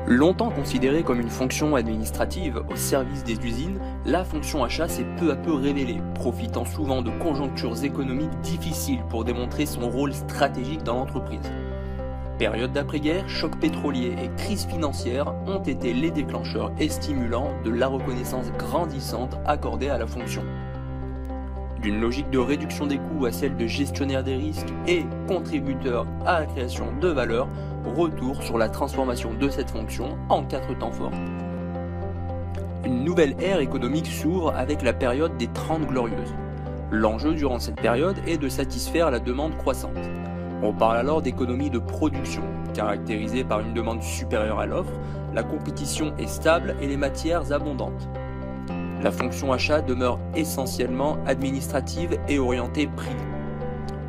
Longtemps considérée comme une fonction administrative au service des usines, la fonction achat s'est peu à peu révélée, profitant souvent de conjonctures économiques difficiles pour démontrer son rôle stratégique dans l'entreprise. Période d'après-guerre, choc pétrolier et crise financière ont été les déclencheurs et stimulants de la reconnaissance grandissante accordée à la fonction. D'une logique de réduction des coûts à celle de gestionnaire des risques et contributeur à la création de valeur, retour sur la transformation de cette fonction en 4 temps forts. Une nouvelle ère économique s'ouvre avec la période des 30 Glorieuses. L'enjeu durant cette période est de satisfaire la demande croissante. On parle alors d'économie de production, caractérisée par une demande supérieure à l'offre, la compétition est stable et les matières abondantes. La fonction achat demeure essentiellement administrative et orientée prix.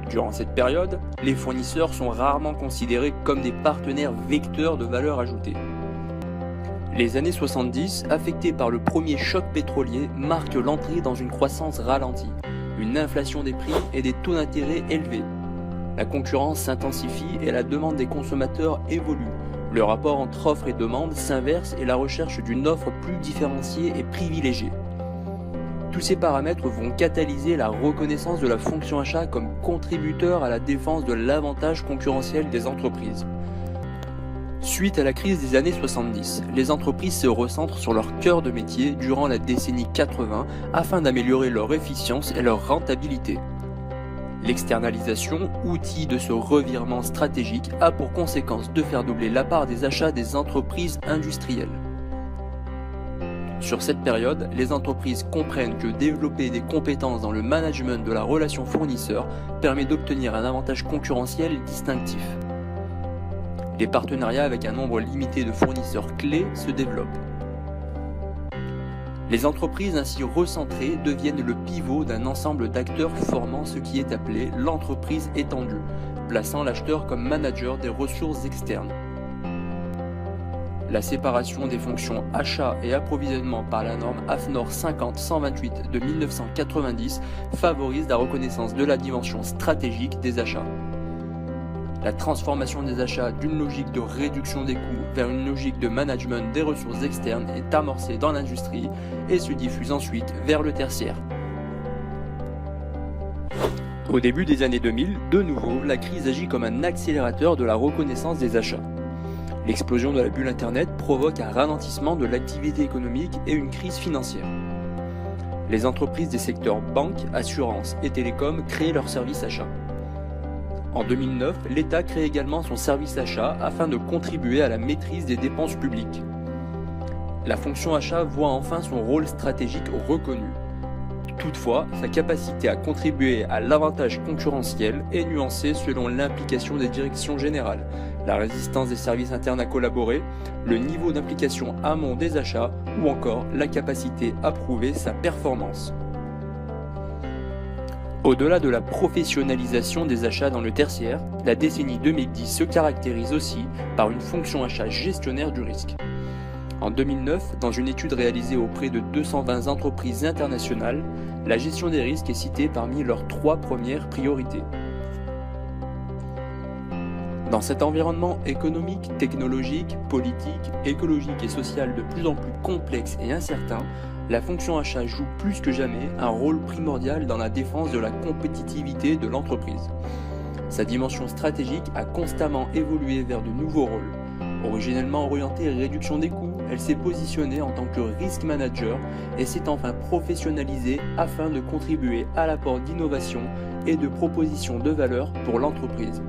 Durant cette période, les fournisseurs sont rarement considérés comme des partenaires vecteurs de valeur ajoutée. Les années 70, affectées par le premier choc pétrolier, marquent l'entrée dans une croissance ralentie, une inflation des prix et des taux d'intérêt élevés. La concurrence s'intensifie et la demande des consommateurs évolue. Le rapport entre offre et demande s'inverse et la recherche d'une offre plus différenciée et privilégiée. Tous ces paramètres vont catalyser la reconnaissance de la fonction achat comme contributeur à la défense de l'avantage concurrentiel des entreprises. Suite à la crise des années 70, les entreprises se recentrent sur leur cœur de métier durant la décennie 80 afin d'améliorer leur efficience et leur rentabilité. L'externalisation, outil de ce revirement stratégique, a pour conséquence de faire doubler la part des achats des entreprises industrielles. Sur cette période, les entreprises comprennent que développer des compétences dans le management de la relation fournisseur permet d'obtenir un avantage concurrentiel distinctif. Les partenariats avec un nombre limité de fournisseurs clés se développent. Les entreprises ainsi recentrées deviennent le pivot d'un ensemble d'acteurs formant ce qui est appelé l'entreprise étendue, plaçant l'acheteur comme manager des ressources externes. La séparation des fonctions achat et approvisionnement par la norme AFNOR 50-128 de 1990 favorise la reconnaissance de la dimension stratégique des achats. La transformation des achats d'une logique de réduction des coûts vers une logique de management des ressources externes est amorcée dans l'industrie et se diffuse ensuite vers le tertiaire. Au début des années 2000, de nouveau, la crise agit comme un accélérateur de la reconnaissance des achats. L'explosion de la bulle Internet provoque un ralentissement de l'activité économique et une crise financière. Les entreprises des secteurs banque, assurance et télécom créent leurs services achats. En 2009, l'État crée également son service achat afin de contribuer à la maîtrise des dépenses publiques. La fonction achat voit enfin son rôle stratégique reconnu. Toutefois, sa capacité à contribuer à l'avantage concurrentiel est nuancée selon l'implication des directions générales, la résistance des services internes à collaborer, le niveau d'implication amont des achats ou encore la capacité à prouver sa performance. Au-delà de la professionnalisation des achats dans le tertiaire, la décennie 2010 se caractérise aussi par une fonction achat gestionnaire du risque. En 2009, dans une étude réalisée auprès de 220 entreprises internationales, la gestion des risques est citée parmi leurs 3 premières priorités. Dans cet environnement économique, technologique, politique, écologique et social de plus en plus complexe et incertain, la fonction achat joue plus que jamais un rôle primordial dans la défense de la compétitivité de l'entreprise. Sa dimension stratégique a constamment évolué vers de nouveaux rôles. Originellement orientée réduction des coûts, elle s'est positionnée en tant que risk manager et s'est enfin professionnalisée afin de contribuer à l'apport d'innovation et de propositions de valeur pour l'entreprise.